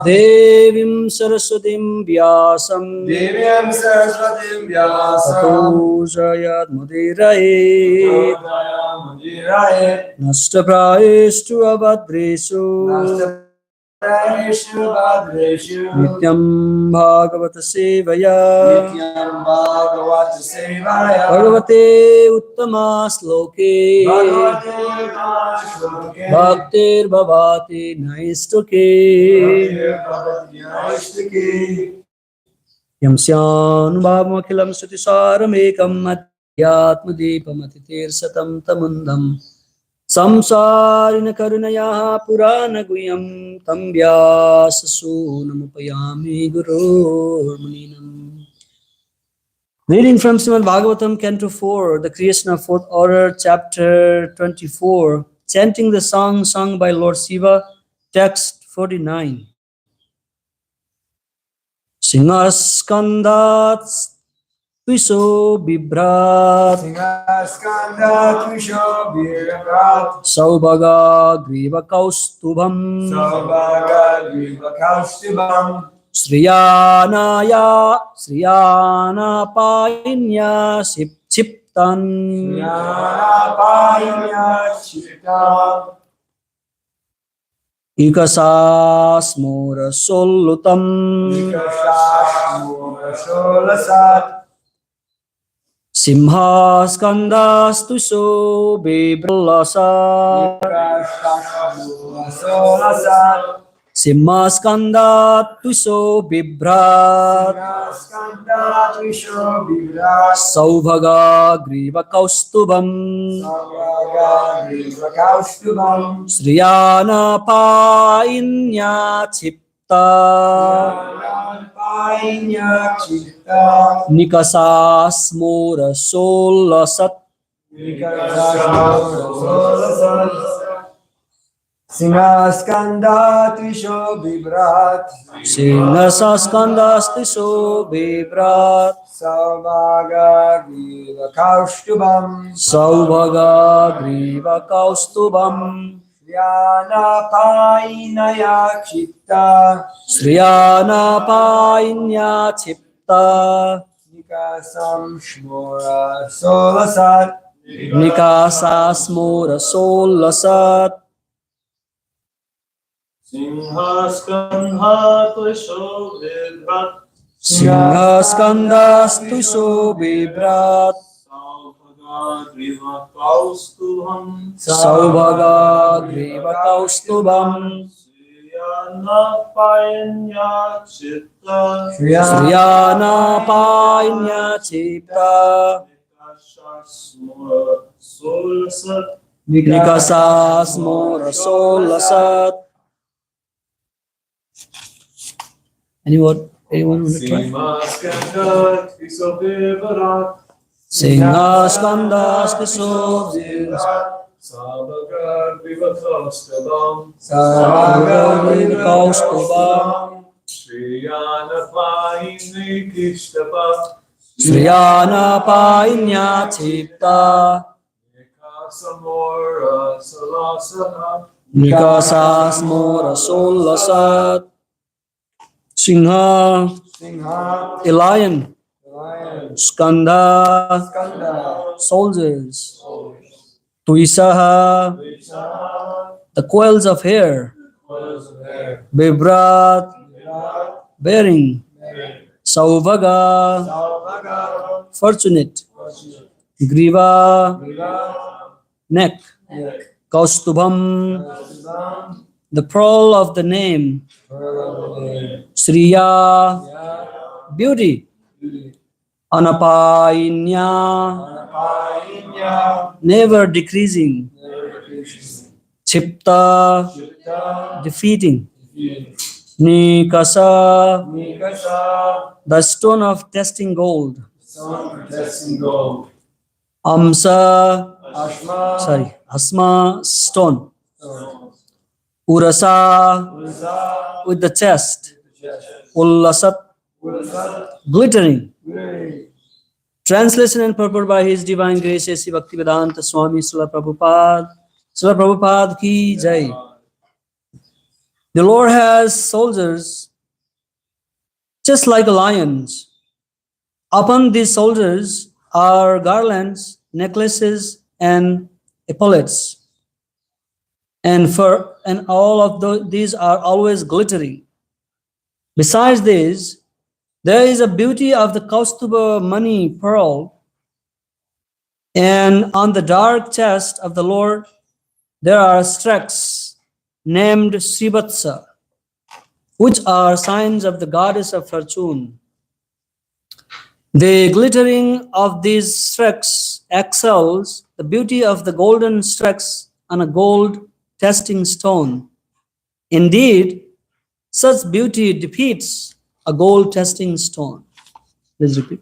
Devim Saraswatim Vyasam Tato Jayat Mudiraye Nasta Prayestu Abhadresu Nityam Bhagavata Sevaya Bhagavate Uttama Sloke Bhaktir Bhavati Naistuke Yam Syanubhavamakilam Sutisaramekam Adhyatmadipamatitir Satam Tamundam Samsarina Karunaya Purana Guyam Tam Vyasasунamupayami Guru Muninam. Reading from Srimad Bhagavatam, Canto 4, The Creation of Fourth Order, Chapter 24, chanting the song sung by Lord Shiva, text 49. Singaskandat Tviso Bibrat Saubhaga Griva Kaustubham Sriyana Painya Chiptan Ikasas Mora Solutam Simhas Kandas Tuso Bibralasa Simhas Kandat Tuso Bibrat Saubhaga Griva Kaustubham Sriyana Painya Chipta Nikasas Mora Solasat Singaskandat Visho Vibrat Singasaskandas Tiso Bibrat Saubhaga Griva Kaustubham Saubhaga Griva Kaustubham Sriyana Painaya Chitta Sriyana Painya Chipta Nikasam Shmora Solasat Nikasas Mora Solasat Singhaskandas Tuso Bibrat Saubhaga Griva Kaustubham Sriyana Painya Chipta Nikasas Mora Solasat. Anyone want to try? Singhaskandas Tiso Saubhaga Griva Kaustubham Sriyana Painya Kishtapa Sriyana Painya Chipta Nikasamora Salasana Nikasas Mora Solasat. Singha, a lion. Skanda, soldiers. Tuisaha, the coils of hair. Bibrat, bearing. Saubhaga, fortunate. Griva, neck. Kaustubham, the pearl of the name. Sriya, beauty. Anapainya, never decreasing. Chipta, defeating. Nikasa, the stone of testing gold. Amsa, Asma, stone. Urasa, with the chest. Ullasat, glittering. Translation and purport by His Divine Grace Sri Bhaktivedanta Swami Srila Prabhupada. Srila Prabhupada ki jai. The Lord has soldiers just like lions. Upon these soldiers are garlands, necklaces, and epaulets, and all of these are always glittering. Besides this, there is a beauty of the Kaustuba money pearl, and on the dark chest of the Lord there are streaks named Srivatsa, which are signs of the goddess of fortune. The glittering of these streaks excels the beauty of the golden streaks on a gold testing stone. Indeed, such beauty defeats a gold testing stone. Please repeat.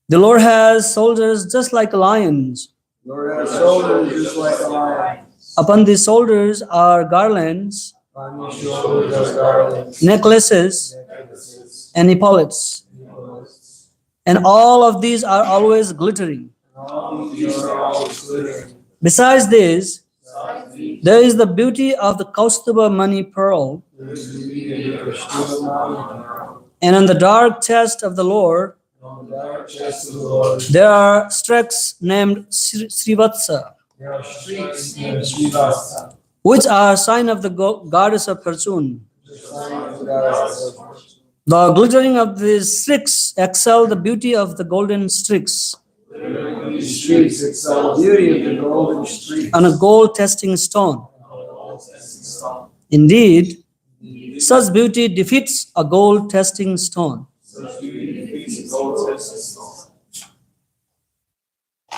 The Lord has soldiers just like lions. Lord has shoulders just like a lion. Upon these shoulders are garlands, On your shoulders are garlands, necklaces, necklaces, and epaulets, epaulets, and all of these are always glittering. and all these are always glittering. Besides this, Besides these, there is the beauty of the Kaustuba money pearl, there is the beauty of the Srimad. and on the dark chest of the Lord On the dark chest of the Lord, there are streaks named Srivatsa, there are streaks named Srivasa, which are sign of the goddess of fortune. the sign of the goddess of fortune. The glittering of these streaks excel the beauty of the golden streaks These streaks excel the beauty of the golden streaks. on a gold testing stone. Indeed, such beauty defeats a gold testing stone.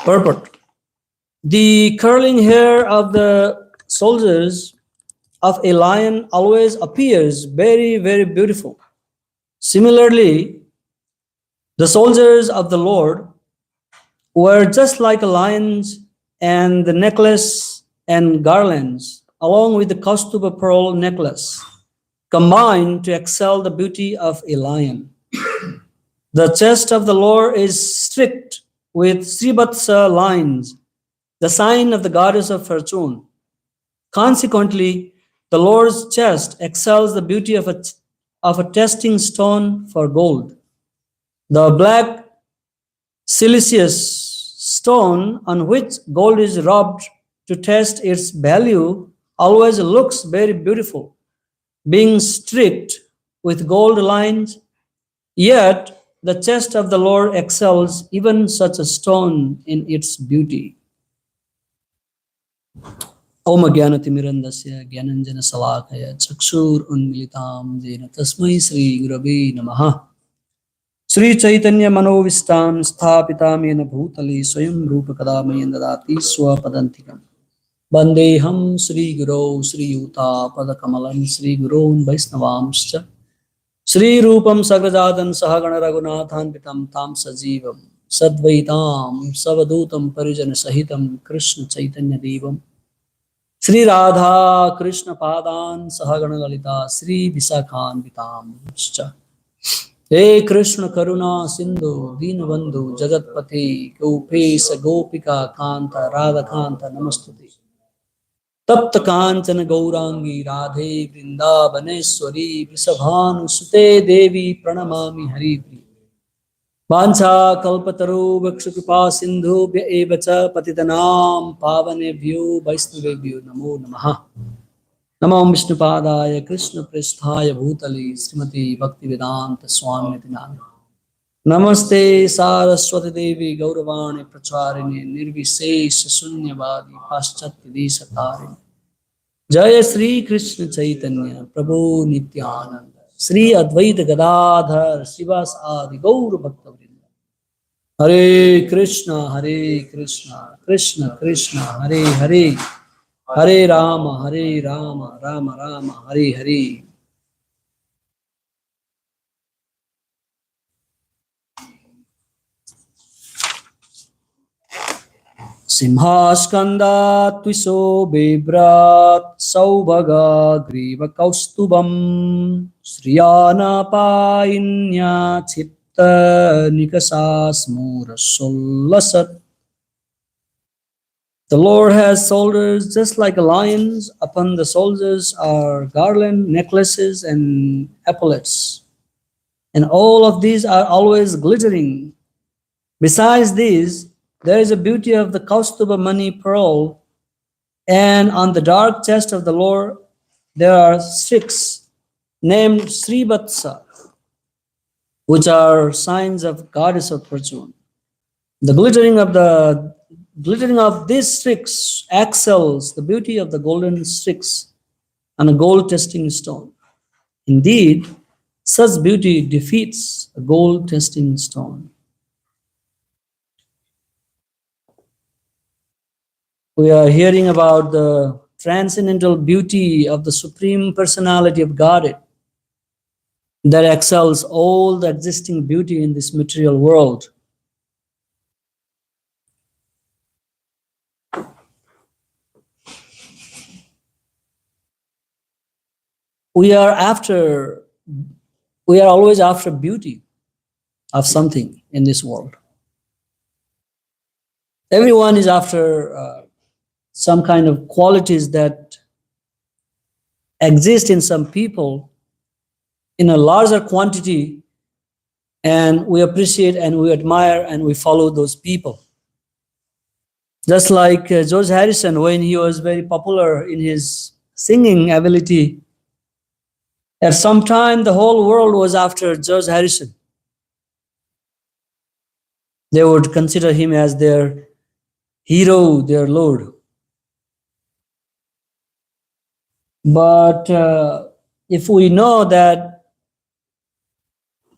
Purport. The curling hair of the soldiers of a lion always appears very, very beautiful. Similarly, the soldiers of the Lord were just like lions, and the necklace and garlands, along with the Kaustuba pearl necklace, combine to excel the beauty of a lion. The chest of the Lord is streaked with Srivatsa lines, the sign of the goddess of fortune. Consequently, the Lord's chest excels the beauty of a testing stone for gold. The black siliceous stone on which gold is rubbed to test its value always looks very beautiful, being streaked with gold lines. Yet the chest of the Lord excels even such a stone in its beauty. Om Jnanatimirandasya Jnananjana Salakaya Chakshur Unmilitam Jena Tasmai Sri Gurave Namaha. Sri Chaitanya Manovistam Sthapitam Yena Bhutale Swayam Rupa Kadamayan Dadati Swapadantikam. Bandeham Sri Guru Sri Yuta Padakamalam Sri Gurun Vaisnavamscha Sri Rupam Sagrajadan Sahagana Raghunathan Pitam Tam Sajivam Sadvaitam Savadutam Parijana Sahitam Krishna Chaitanya Devam Sri Radha Krishna Padan Sahagana Lalita Sri Visakhan Pitamscha. He Krishna Karuna Sindhu Dinabandhu Jagatpati Gopesa Gopika Kanta Radha Kanta Namastuti Tapta Kanchana Gaurangi Radhe Vrindavaneshwari Vrisabhanu Sute Devi Pranamami Haripri Vancha Kalpataru Vakshakripa Sindhu Evacha Patitanam Pavanebhyo Vaisnavebhyo Namo Namaha. Namo Vishnupadaya Krishna Presthaya Bhutali Srimati Bhaktivedanta Swami Nami. Namaste Saraswati Devi Gauravani Pracharini Nirvisesha Sunyavadi Paschatya Desatarini. Jaya Sri Krishna Chaitanya Prabhu Nityananda Sri Advaita Gadadhar Srivas Adi Gaur Bhakta Vrinda. Hare Krishna Krishna Krishna Hare Hare Hare Rama Rama Rama Hare Hare. Simhaskanda Twiso Bebrat Saubhaga Griva Kaustubam Sriyana Painya Chitta Nikasa Smura Sollasat The Lord has soldiers just like lions. Upon the soldiers are garland, necklaces, and epaulets. And all of these are always glittering. Besides these, there is a beauty of the Kaustuba money pearl, and on the dark chest of the Lord there are six named Srivatsa, which are signs of goddess of fortune. The glittering of these sticks excels the beauty of the golden sticks on a gold testing stone. Indeed, such beauty defeats a gold testing stone. We are hearing about the transcendental beauty of the Supreme Personality of Godhead that excels all the existing beauty in this material world. We are always after beauty of something in this world. Everyone is after some kind of qualities that exist in some people in a larger quantity, and we appreciate and we admire and we follow those people. Just like George Harrison, when he was very popular in his singing ability, at some time the whole world was after George Harrison. They would consider him as their hero, their lord. But if we know that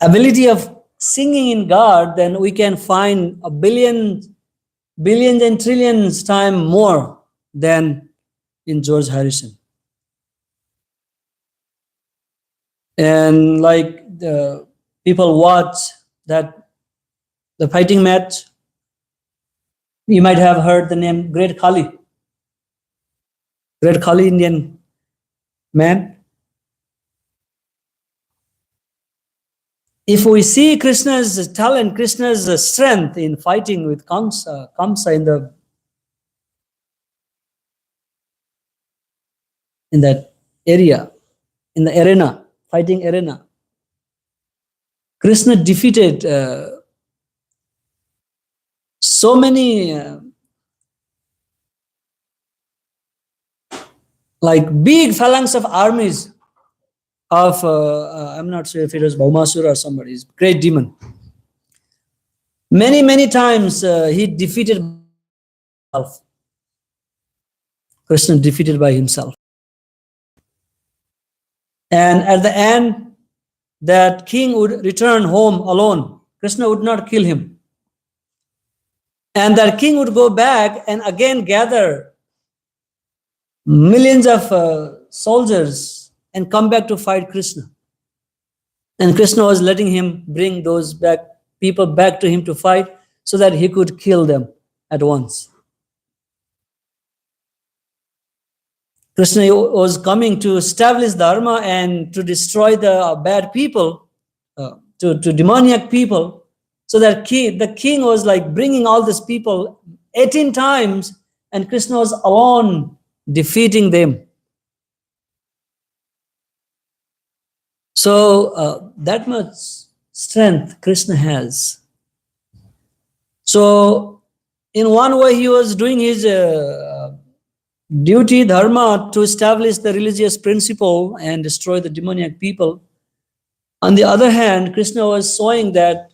ability of singing in God, then we can find billions and trillions times more than in George Harrison. And like the people watch that the fighting match, you might have heard the name Great Khali Indian man. If we see Krishna's talent, Krishna's strength in fighting with Kamsa in that area, in the arena, fighting arena, Krishna defeated so many like big phalanx of armies of I'm not sure if it was Bhaumasura or somebody, great demon. Many times he defeated himself. Krishna defeated by himself. And at the end, that king would return home alone. Krishna would not kill him. And that king would go back and again gather millions of soldiers and come back to fight Krishna. And Krishna was letting him bring those people back to him to fight so that he could kill them at once. Krishna was coming to establish dharma and to destroy the bad people, to demoniac people, so that the king was like bringing all these people 18 times, and Krishna was alone defeating them. So that much strength Krishna has. So in one way he was doing his duty, dharma, to establish the religious principle and destroy the demoniac people. On the other hand, Krishna was showing that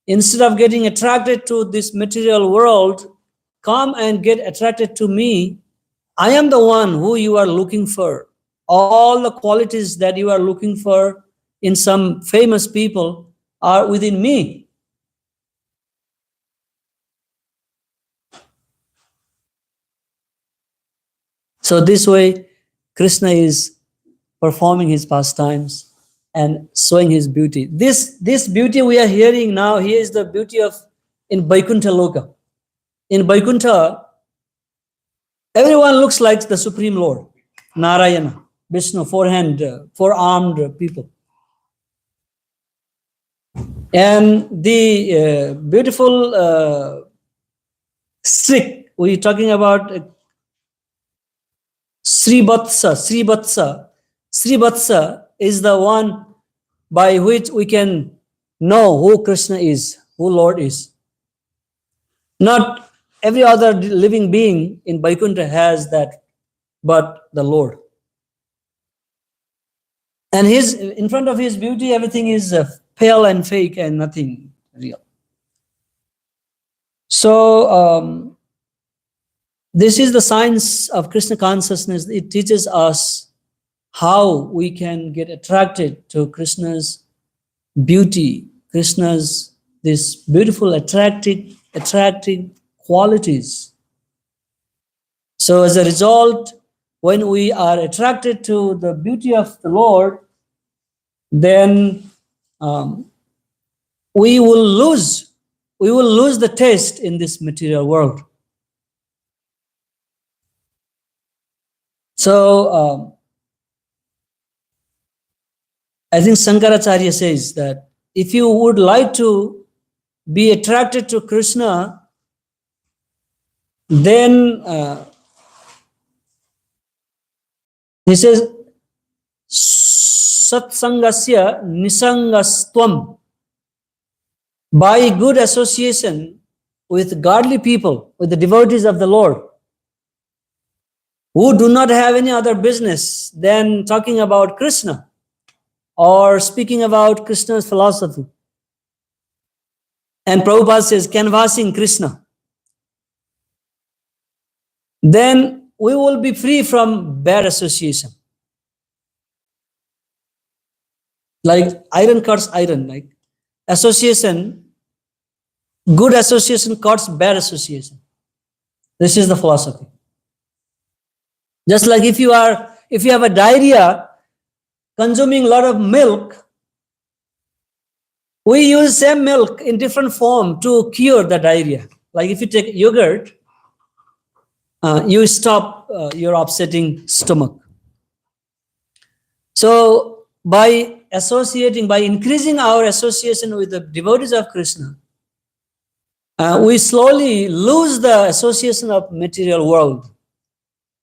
instead of getting attracted to this material world, come and get attracted to me. I am the one who you are looking for. All the qualities that you are looking for in some famous people are within me. So this way, Krishna is performing his pastimes and showing his beauty. This beauty we are hearing now, here is the beauty of in Vaikuntha Loka. In Vaikuntha, everyone looks like the Supreme Lord, Narayana, Vishnu, four-armed people. And the beautiful stick we're talking about Srivatsa. Srivatsa is the one by which we can know who Krishna is, who Lord is. Not every other living being in Vaikuntha has that, but the Lord. And in front of his beauty, everything is pale and fake and nothing real. So this is the science of Krishna consciousness. It teaches us how we can get attracted to Krishna's beauty, Krishna's this beautiful, attractive qualities. So as a result, when we are attracted to the beauty of the Lord, then we will lose the taste in this material world. So I think Shankaracharya says that if you would like to be attracted to Krishna, then he says, Satsangasya nisangastvam. By good association with godly people, with the devotees of the Lord, who do not have any other business than talking about Krishna or speaking about Krishna's philosophy. And Prabhupada says, canvassing Krishna. Then we will be free from bad association. Like iron cuts iron, like association, good association cuts bad association. This is the philosophy. Just like if you have a diarrhea, consuming a lot of milk, we use same milk in different form to cure the diarrhea. Like if you take yogurt, you stop your upsetting stomach. So by increasing our association with the devotees of Krishna, we slowly lose the association of material world.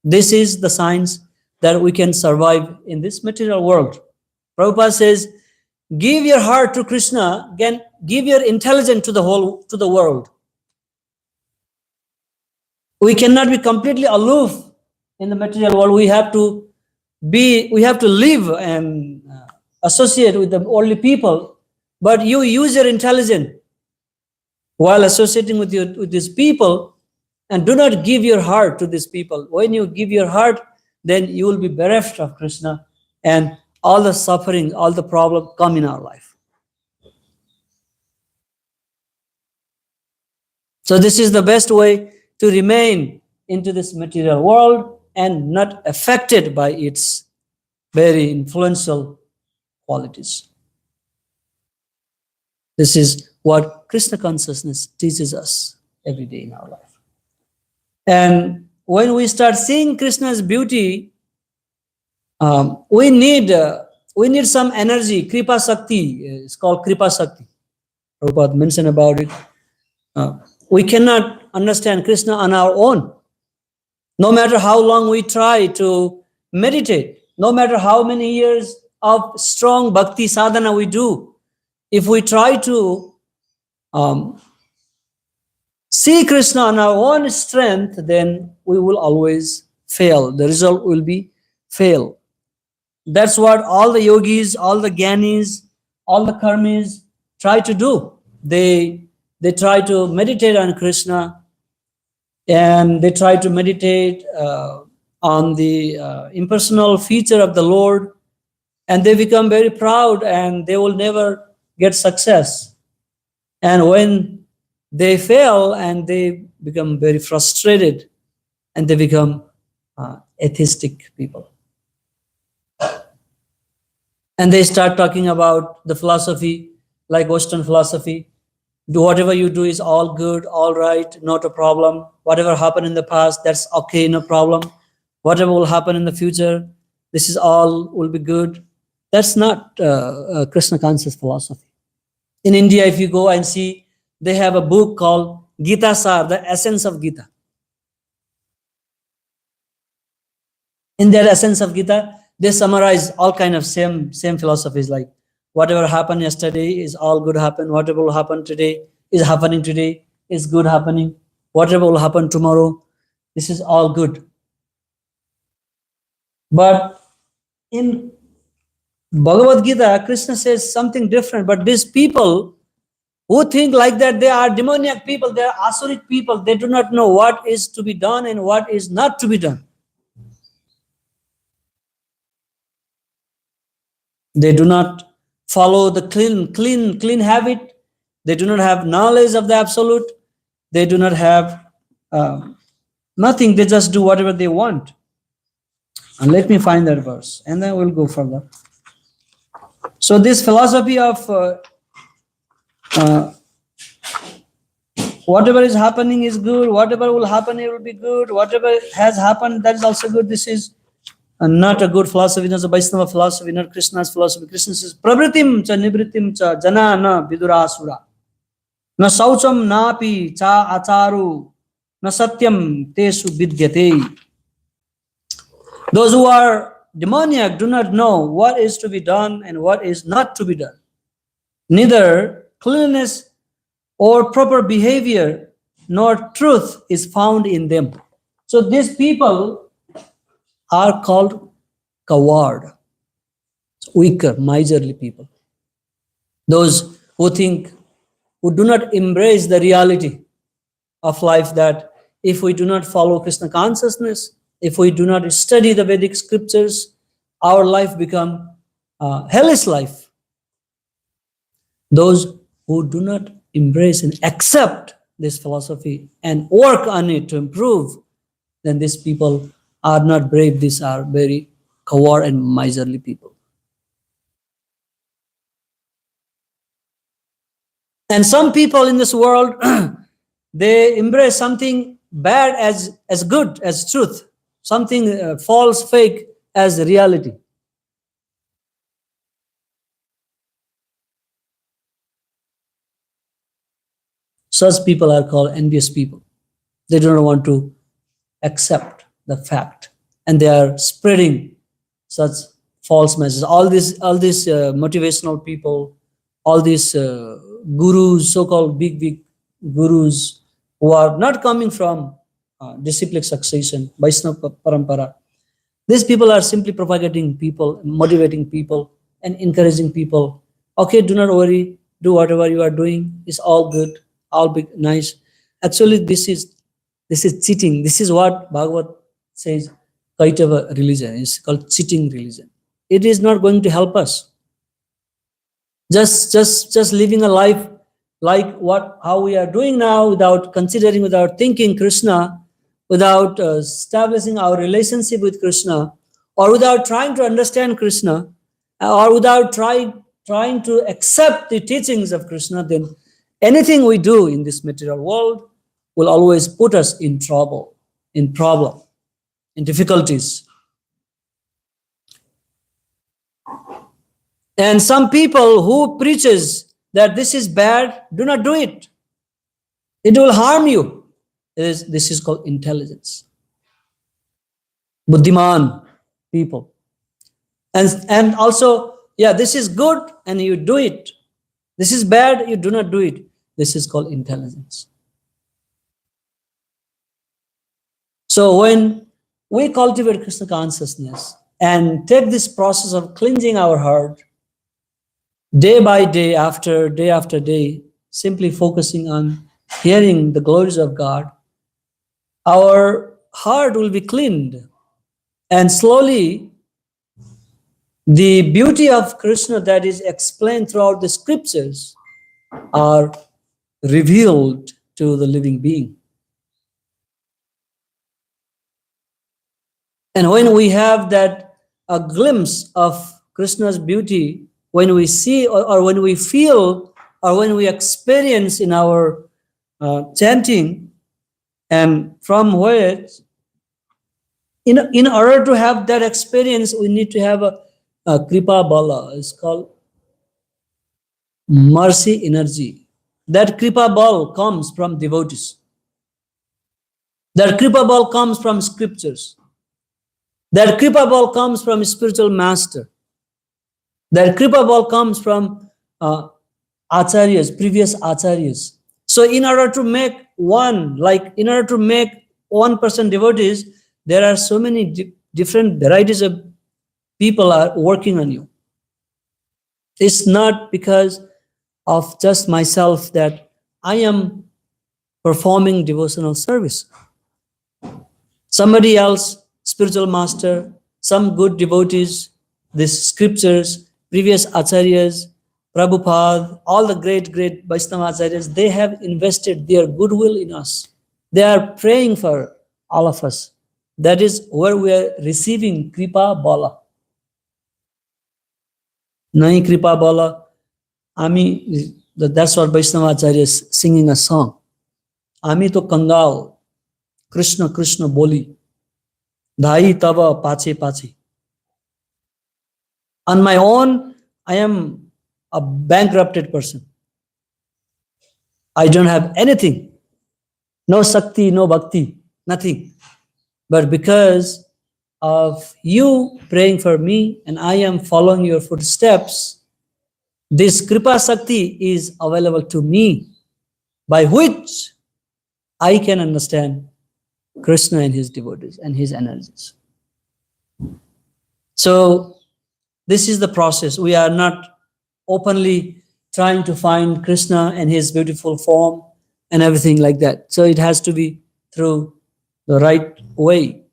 This is the science that we can survive in this material world. Prabhupada says, give your heart to Krishna, again, give your intelligence to the world. We cannot be completely aloof in the material world. We have to live and associate with the worldly people, but you use your intelligence while associating with these people, and do not give your heart to these people. When you give your heart, then you will be bereft of Krishna, and all the suffering, all the problems come in our life. So this is the best way to remain into this material world and not affected by its very influential qualities. This is what Krishna consciousness teaches us every day in our life. And when we start seeing Krishna's beauty, we need some energy. Kripa Shakti is called Kripa Shakti. Prabhupada mentioned about it. We cannot understand Krishna on our own. No matter how long we try to meditate, no matter how many years of strong bhakti sadhana we do, if we try to see Krishna on our own strength, then we will always fail. The result will be fail. That's what all the yogis, all the jnanis, all the karmis try to do. They try to meditate on Krishna, and they try to meditate on the impersonal feature of the Lord, and they become very proud and they will never get success. And when they fail and they become very frustrated, and they become atheistic people. And they start talking about the philosophy, like Western philosophy. Do whatever you do is all good, all right, not a problem. Whatever happened in the past, that's okay, no problem. Whatever will happen in the future, this is all will be good. That's not Krishna conscious philosophy. In India, if you go and see, they have a book called Gita Sar, the essence of Gita. In that essence of Gita, they summarize all kind of same philosophies, like whatever happened yesterday is all good happen. Whatever will happen today is happening today, is good happening. Whatever will happen tomorrow, this is all good. But in Bhagavad Gita, Krishna says something different. But these people who think like that, they are demoniac people, they are asuric people. They do not know what is to be done and what is not to be done. They do not follow the clean habit. They do not have knowledge of the absolute. They do not have nothing. They just do whatever they want. And let me find that verse, and then we'll go further. So this philosophy of whatever is happening is good, whatever will happen, it will be good, whatever has happened, that is also good. This is not a good philosophy, not a Vaishnava philosophy, not Krishna's philosophy. Krishna says, Pravritim cha nivritim cha jana na vidurasura. Na saucham napi cha acharu. Na satyam tesu vidyate. Those who are demoniac do not know what is to be done and what is not to be done. Neither cleanliness or proper behavior nor truth is found in them. So these people are called coward, weaker, miserly people. Those who do not embrace the reality of life, that if we do not follow Krishna consciousness, if we do not study the Vedic scriptures, our life become hellish life. Those who do not embrace and accept this philosophy and work on it to improve, then these people are not brave. These are very coward and miserly people. And some people in this world, they embrace something bad as good, as truth, something false, fake as reality. Such people are called envious people. They do not want to accept the fact, and they are spreading such false messages. All these motivational people, all these gurus, so-called big gurus, who are not coming from disciplic succession, Vaishnava parampara. These people are simply propagating people, motivating people, and encouraging people. Okay, do not worry. Do whatever you are doing. It's all good. All big nice. Actually, this is cheating. This is what Bhagavat says. Kaitava religion is called cheating religion. It is not going to help us. Just living a life like how we are doing now, without considering, without thinking Krishna, without establishing our relationship with Krishna, or without trying to understand Krishna, or without trying to accept the teachings of Krishna, then anything we do in this material world will always put us in trouble, in problem, in difficulties. And some people who preaches that this is bad, do not do it. It will harm you. This is called intelligence. Buddhiman people. And also, yeah, this is good and you do it. This is bad, you do not do it. This is called intelligence. So when we cultivate Krishna consciousness and take this process of cleansing our heart, day by day, after day, simply focusing on hearing the glories of God, our heart will be cleaned. And slowly, the beauty of Krishna that is explained throughout the scriptures are revealed to the living being. And when we have a glimpse of Krishna's beauty, when we see or when we feel or when we experience in our chanting, and from which, in order to have that experience, we need to have a kripa bala. It's called mercy energy. That kripa ball comes from devotees. That kripa ball comes from scriptures. That kripa ball comes from spiritual master. That kripa ball comes from acharyas, previous acharyas. So in order to make in order to make 1% devotees, there are so many different varieties of people are working on you. It's not because of just myself that I am performing devotional service. Somebody else, spiritual master, some good devotees, these scriptures, previous acharyas, Prabhupada, all the great Vaishnava acharyas, they have invested their goodwill in us. They are praying for all of us. That is where we are receiving kripa bala. Nai kripa bala, that's what Vaishnava acharya is singing a song. Ami to kangal, Krishna Krishna boli, dhai tava pache pache. On my own, I am a bankrupted person. I don't have anything. No Sakti, no Bhakti, nothing. But because of you praying for me and I am following your footsteps, this Kripa Sakti is available to me, by which I can understand Krishna and his devotees and his energies. So this is the process. We are not openly trying to find Krishna and his beautiful form and everything like that. So it has to be through the right way.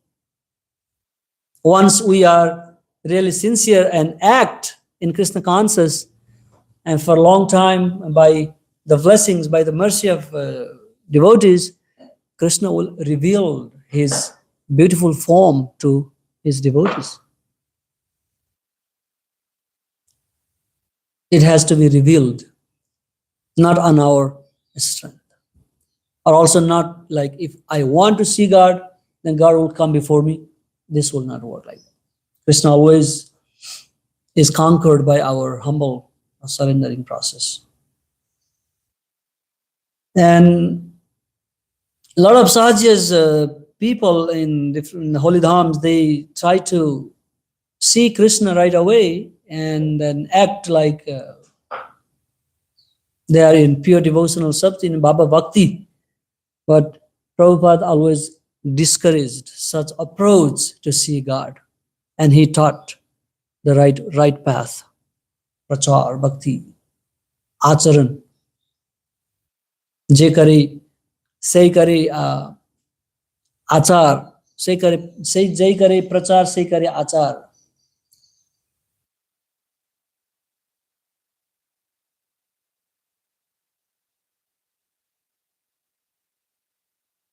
Once we are really sincere and act in Krishna consciousness, and for a long time, by the blessings, by the mercy of devotees, Krishna will reveal his beautiful form to his devotees. It has to be revealed, not on our strength. Or also not like if I want to see God, then God will come before me. This will not work like that. Krishna always is conquered by our humble surrendering process. And a lot of sahajas, people in different holy dhams, they try to see Krishna right away and then act like they are in pure devotional sabti, in Baba Bhakti. But Prabhupada always discouraged such approach to see God. And he taught the right path. Prachar, Bhakti, Acharan. Je kare, say kare achar, say jai kare prachar, say kare achar.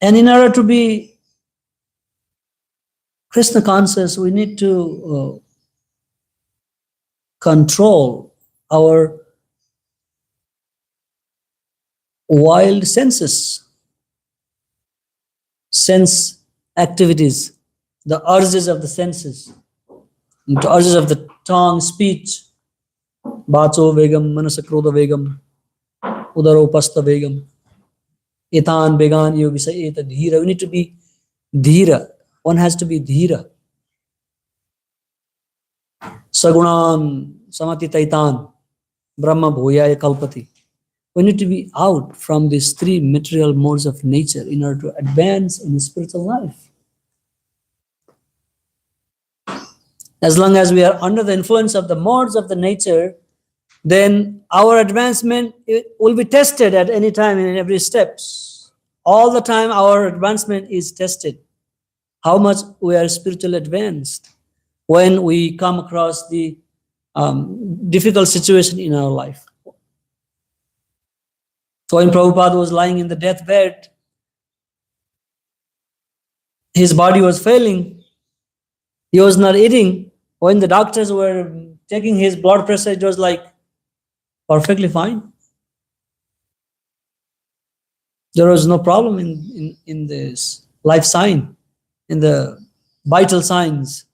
And in order to be Krishna conscious, we need to control our wild senses, sense activities, the urges of the senses, the urges of the tongue, speech, bacho vegam, manasakroda vegam, udaro pasta vegam, etan vegan yogisa eta dhira. We need to be dhira. One has to be dhira. Sagunan samati taitan, brahma bhoyaya kalpati. We need to be out from these three material modes of nature in order to advance in spiritual life. As long as we are under the influence of the modes of the nature, then our advancement will be tested at any time and in every steps. All the time our advancement is tested. How much we are spiritually advanced when we come across the difficult situation in our life. So when Prabhupada was lying in the deathbed, his body was failing. He was not eating. When the doctors were taking his blood pressure, it was like perfectly fine. There was no problem in this life sign, in the vital signs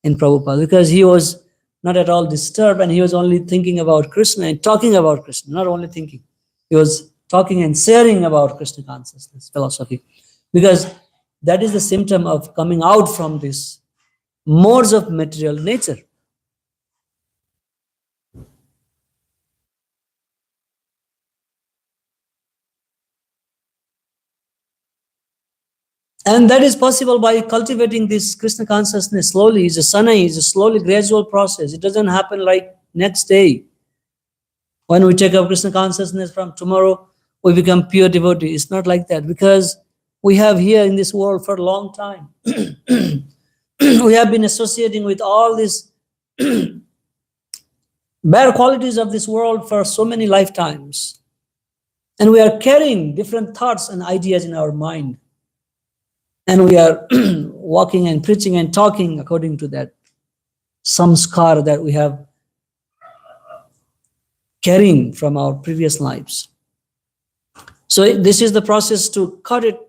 in Prabhupada, because he was not at all disturbed and he was only thinking about Krishna and talking about Krishna, not only thinking. He was talking and sharing about Krishna consciousness philosophy, because that is the symptom of coming out from this modes of material nature. And that is possible by cultivating this Krishna consciousness slowly. It's a sanai, it's a slowly gradual process. It doesn't happen like next day. When we take up Krishna consciousness from tomorrow, we become pure devotee. It's not like that, because we have here in this world for a long time. We have been associating with all these bad qualities of this world for so many lifetimes. And we are carrying different thoughts and ideas in our mind. And we are walking and preaching and talking according to that samskar that we have carrying from our previous lives. So this is the process to cut it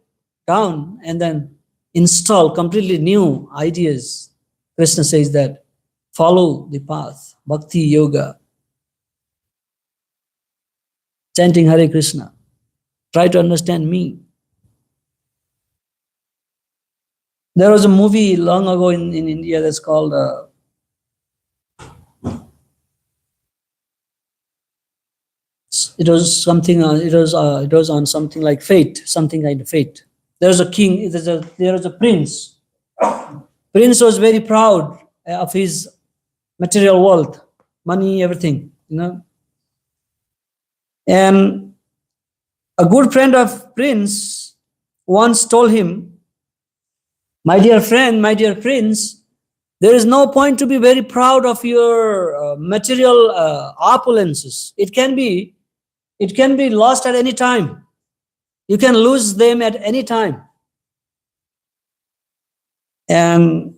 down and then install completely new ideas. Krishna says that follow the path, bhakti yoga, chanting Hare Krishna. Try to understand me. There was a movie long ago in India that's called it was something. It was on something like fate, something kind of fate. There was a king. There was a prince. Prince was very proud of his material wealth, money, everything, you know. And a good friend of Prince once told him, "My dear friend, my dear prince, there is no point to be very proud of your material opulences. It can be lost at any time. You can lose them at any time." And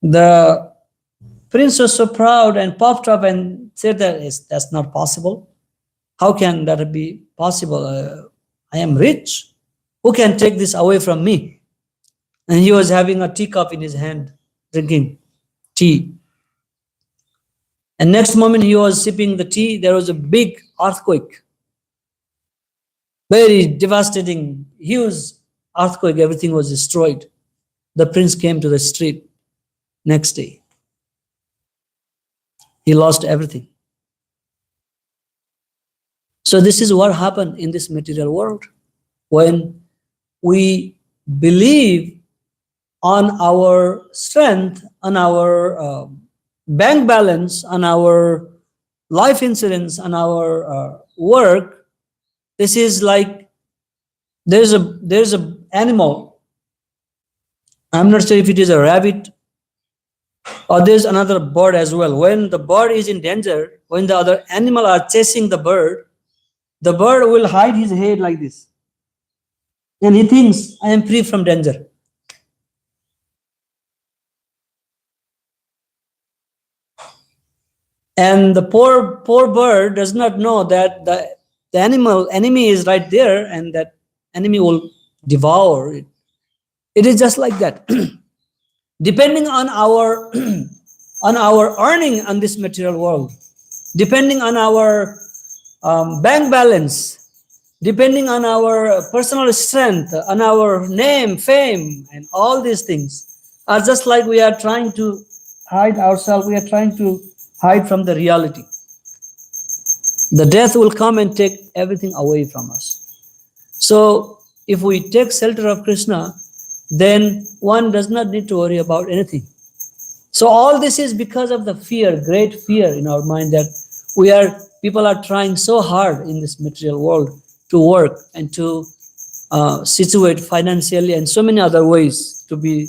the prince was so proud and puffed up and said that's not possible. How can that be possible? I am rich. Who can take this away from me? And he was having a teacup in his hand, drinking tea. And next moment he was sipping the tea, there was a big earthquake. Very devastating, huge earthquake, everything was destroyed. The prince came to the street next day. He lost everything. So this is what happened in this material world. When we believe on our strength, on our bank balance, on our life insurance, on our work, this is like there's a animal. I'm not sure if it is a rabbit or there's another bird as well. When the bird is in danger, when the other animal are chasing the bird will hide his head like this. And he thinks, I am free from danger. And the poor bird does not know that the enemy is right there and that enemy will devour it. It is just like that. Depending on our on our earning on this material world, depending on our bank balance, depending on our personal strength, on our name, fame, and all these things are just like we are trying to hide ourselves. We are trying to hide from the reality. The death will come and take everything away from us. So if we take shelter of Krishna, then one does not need to worry about anything. So all this is because of the fear, great fear in our mind that people are trying so hard in this material world to work and to situate financially and so many other ways to be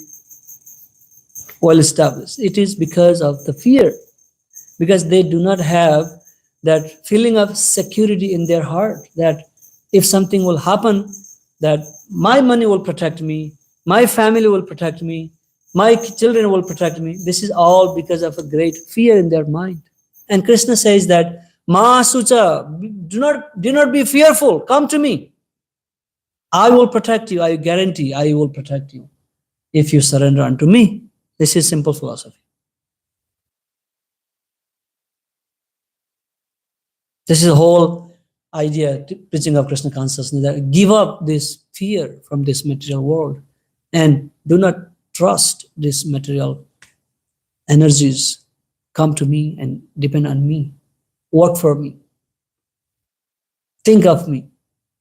well established. It is because of the fear, because they do not have that feeling of security in their heart that if something will happen, that my money will protect me, my family will protect me, my children will protect me. This is all because of a great fear in their mind. And Krishna says that, Ma Sucha, do not be fearful, come to me. I will protect you, I guarantee I will protect you if you surrender unto me. This is simple philosophy. This is the whole idea, preaching of Krishna consciousness, that give up this fear from this material world and do not trust these material energies come to me and depend on me, work for me, think of me,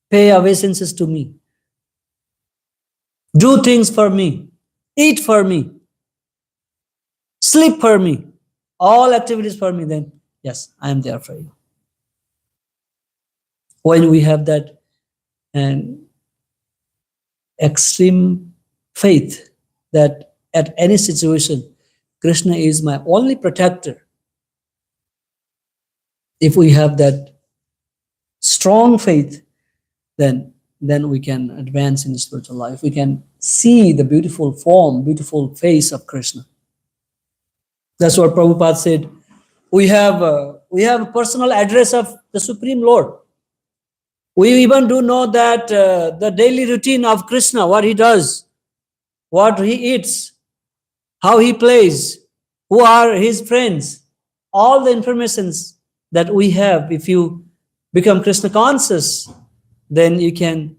pay obeisances to me, do things for me, eat for me, sleep for me, all activities for me, then yes, I am there for you. When we have that and extreme faith that at any situation, Krishna is my only protector. If we have that strong faith, then we can advance in the spiritual life. We can see the beautiful form, beautiful face of Krishna. That's what Prabhupada said. We have a personal address of the Supreme Lord. We even do know that the daily routine of Krishna, what he does, what he eats, how he plays, who are his friends, all the informations that we have. If you become Krishna conscious, then you can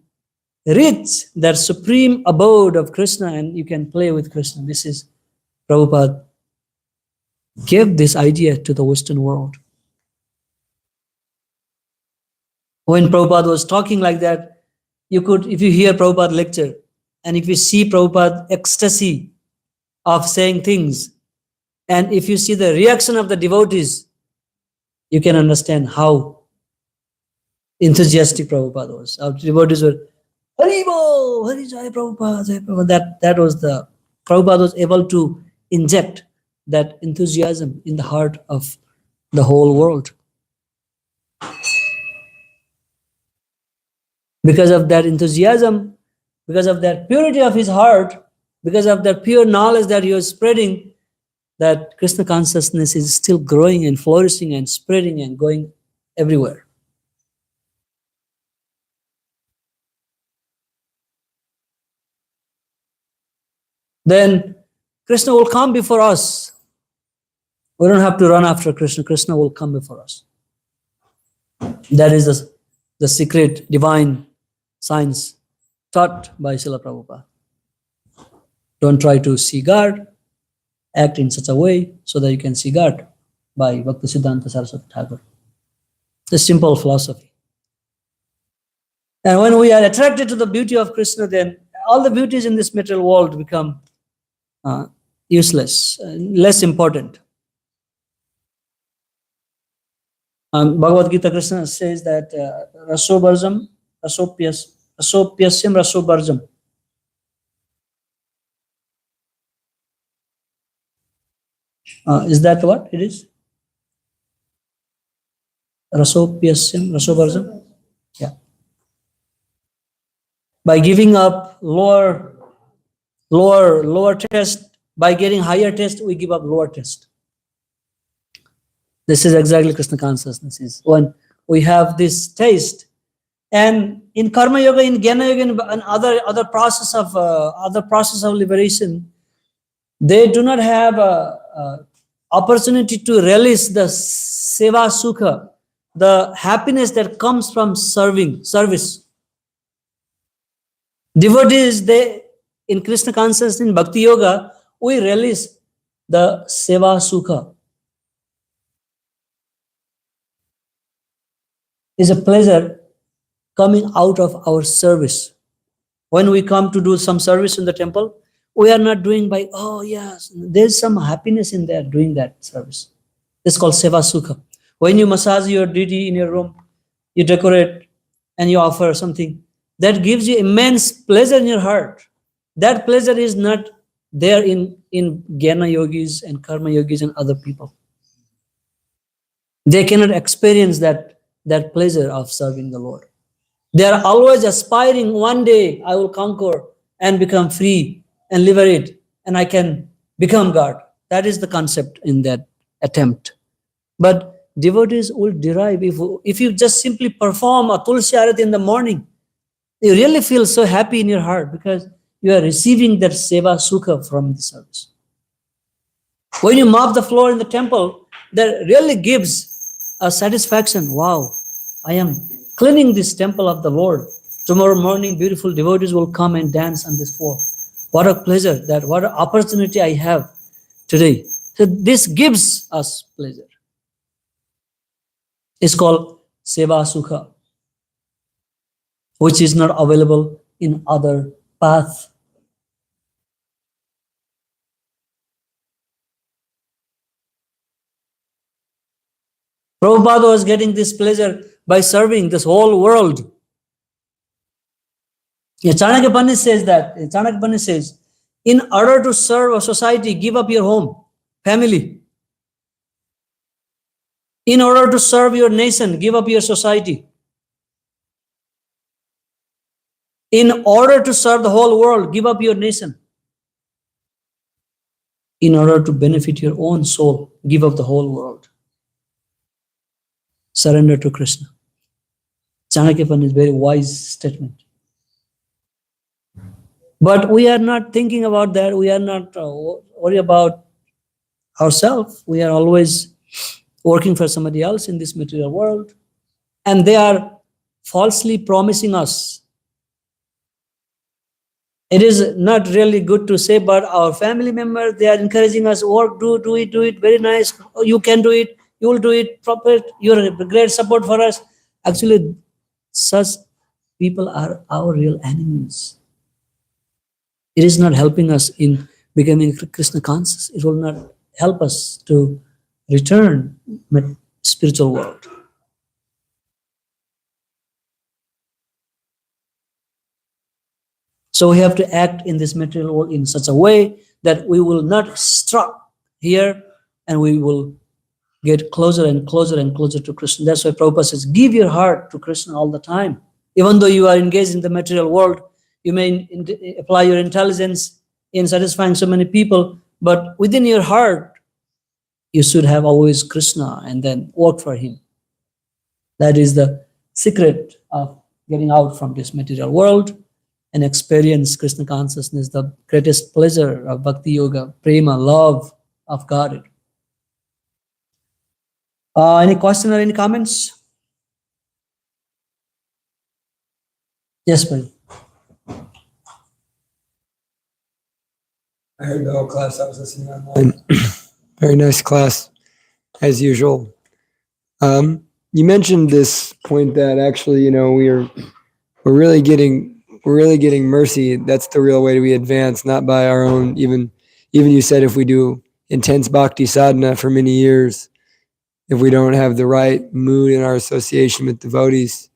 reach that supreme abode of Krishna and you can play with Krishna. This is Prabhupada gave this idea to the Western world. When Prabhupada was talking like that, you could, if you hear Prabhupada lecture, and if you see Prabhupada ecstasy of saying things, and if you see the reaction of the devotees, you can understand how enthusiastic Prabhupada was. Our devotees were, Haribo, Hari Jai Prabhupada, Jai Prabhupada. That was the, Prabhupada was able to inject that enthusiasm in the heart of the whole world. Because of that enthusiasm, because of that purity of his heart, because of that pure knowledge that he was spreading, that Krishna consciousness is still growing and flourishing and spreading and going everywhere. Then Krishna will come before us. We don't have to run after Krishna. Krishna will come before us. That is the secret divine science taught by Srila Prabhupada. Don't try to see God. Act in such a way so that you can see God by Bhaktisiddhanta Saraswati Thakur. It's a simple philosophy. And when we are attracted to the beauty of Krishna, then all the beauties in this material world become useless, less important. Bhagavad Gita Krishna says that rasobarjam, rasopyasyam rasobarjam. Is that what it is? Rasopyasyam rasobarjam? Yeah. By giving up lower taste, by getting higher taste, we give up lower taste. This is exactly Krishna consciousness is when we have this taste. And in Karma Yoga, in Jnana Yoga, and other process of liberation, they do not have a opportunity to release the seva sukha, the happiness that comes from service. Devotees, they in Krishna consciousness, in Bhakti Yoga, we release the seva sukha. Is a pleasure coming out of our service. When we come to do some service in the temple, we are not doing by, oh yes, there's some happiness in there doing that service. It's called seva sukha. When you massage your deity in your room, you decorate and you offer something, that gives you immense pleasure in your heart. That pleasure is not there in Jnana yogis and Karma yogis and other people. They cannot experience that pleasure of serving the Lord. They are always aspiring, one day I will conquer and become free and liberate and I can become God. That is the concept in that attempt. But devotees will derive, if you just simply perform a Tulsi Arati in the morning, you really feel so happy in your heart because you are receiving that seva sukha from the service. When you mop the floor in the temple, that really gives a satisfaction. Wow, I am cleaning this temple of the Lord. Tomorrow morning, beautiful devotees will come and dance on this floor. What a pleasure, that what an opportunity I have today. So this gives us pleasure. It's called Seva Sukha, which is not available in other path. Prabhupada was getting this pleasure by serving this whole world. Chanakya Pandit says that. Chanakya Pandit says, in order to serve a society, give up your home, family. In order to serve your nation, give up your society. In order to serve the whole world, give up your nation. In order to benefit your own soul, give up the whole world. Surrender to Krishna. Chanakya Pandit is a very wise statement. But we are not thinking about that. We are not worried about ourselves. We are always working for somebody else in this material world. And they are falsely promising us. It is not really good to say, but our family members, they are encouraging us, work, do it, very nice. You can do it, you will do it, proper, you're a great support for us. Actually, such people are our real enemies. It is not helping us in becoming Krishna conscious. It will not help us to return to spiritual world. So we have to act in this material world in such a way that we will not stop here and we will get closer and closer and closer to Krishna. That's why Prabhupada says, give your heart to Krishna all the time. Even though you are engaged in the material world, you may apply your intelligence in satisfying so many people, but within your heart, you should have always Krishna and then work for him. That is the secret of getting out from this material world and experience Krishna consciousness, the greatest pleasure of Bhakti Yoga, prema, love of God. Any question or any comments? Yes, please. I heard the whole class. I was listening online. Very nice class, as usual. You mentioned this point that actually, we're really getting mercy. That's the real way to be advanced, not by our own. Even you said if we do intense bhakti sadhana for many years, if we don't have the right mood in our association with devotees,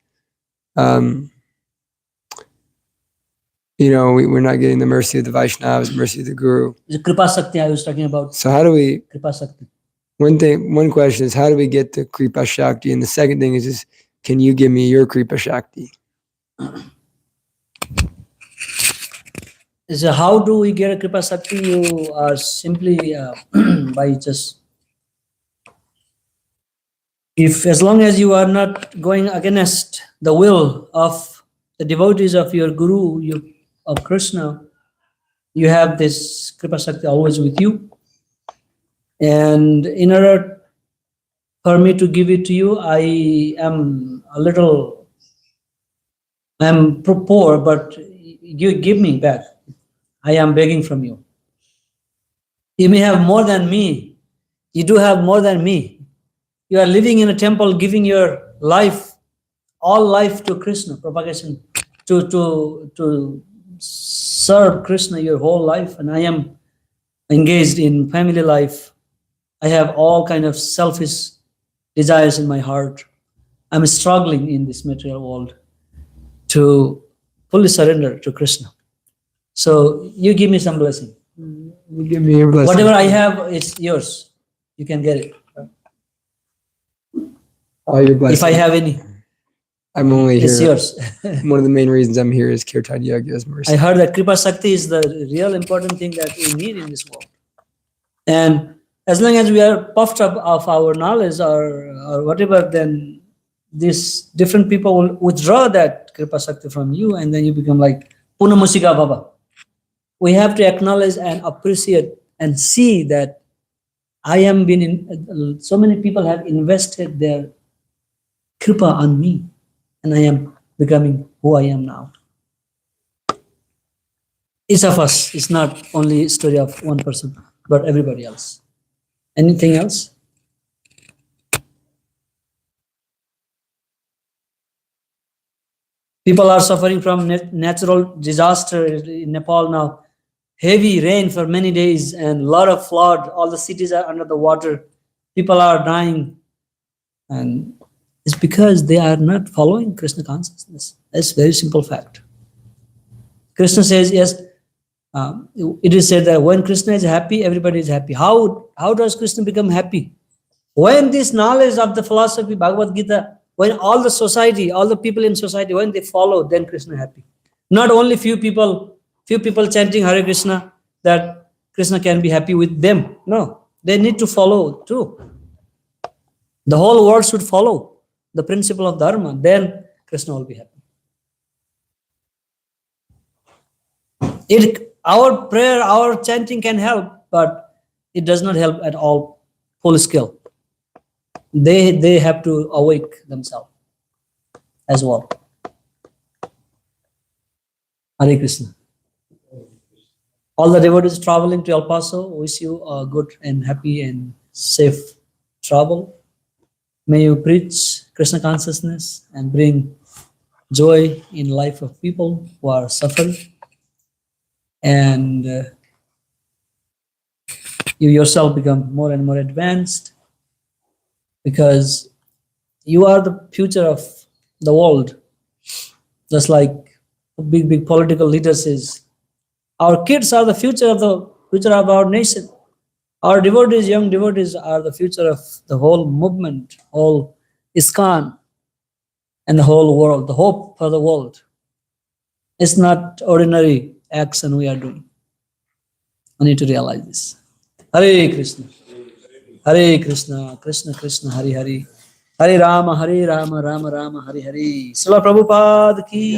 we're not getting the mercy of the Vaishnavas, mercy of the Guru. The Kripa Shakti I was talking about. So how do we? Kripa Shakti. One question is, how do we get the Kripa Shakti? And the second thing is can you give me your Kripa Shakti? So how do we get a Kripa Shakti? You are simply by just, as long as you are not going against the will of the devotees of your Guru, of Krishna, you have this Kripa Shakti always with you. And in order for me to give it to you, I am poor, but you give me back. I am begging from you. You may have more than me. You do have more than me. You are living in a temple, giving your life, all life to Krishna, propagation, to serve Krishna your whole life. And I am engaged in family life. I have all kind of selfish desires in my heart. I'm struggling in this material world to fully surrender to Krishna. So you give me some blessing. You give me your blessing. Whatever I have is yours. You can get it. All your blessings. If I have any, I'm only it's here. yours. One of the main reasons I'm here is Kirtan Yajna's mercy. I heard that Kripa Shakti is the real important thing that we need in this world. And as long as we are puffed up of our knowledge or whatever, then these different people will withdraw that Kripa Shakti from you, and then you become like Punamusika Baba. We have to acknowledge and appreciate and see that I am so many people have invested their Kripa on me, and I am becoming who I am now. Each of us. It's not only story of one person, but everybody else. Anything else? People are suffering from natural disaster in Nepal now. Heavy rain for many days and a lot of flood. All the cities are under the water. People are dying. And it's because they are not following Krishna consciousness. That's a very simple fact. Krishna says, yes, it is said that when Krishna is happy, everybody is happy. How does Krishna become happy? When this knowledge of the philosophy, Bhagavad Gita, when all the society, all the people in society, when they follow, then Krishna happy. Not only few people chanting Hare Krishna, that Krishna can be happy with them. No, they need to follow too. The whole world should follow the principle of Dharma. Then Krishna will be happy. Our prayer, our chanting can help, but it does not help at all full scale. They have to awake themselves as well. Hare Krishna. All the devotees traveling to El Paso, wish you a good and happy and safe travel. May you preach Krishna consciousness and bring joy in life of people who are suffering. And you yourself become more and more advanced, because you are the future of the world. Just like big political leaders says, our kids are the future of our nation. Our devotees, young devotees, are the future of the whole movement, whole ISKCON, and the whole world, the hope for the world. It's not ordinary action we are doing. I need to realize this. Hare Krishna. Hare Krishna, Krishna Krishna, Hare Hare. Hare Rama, Rama Rama, Hare Hare. Srila Prabhupada ki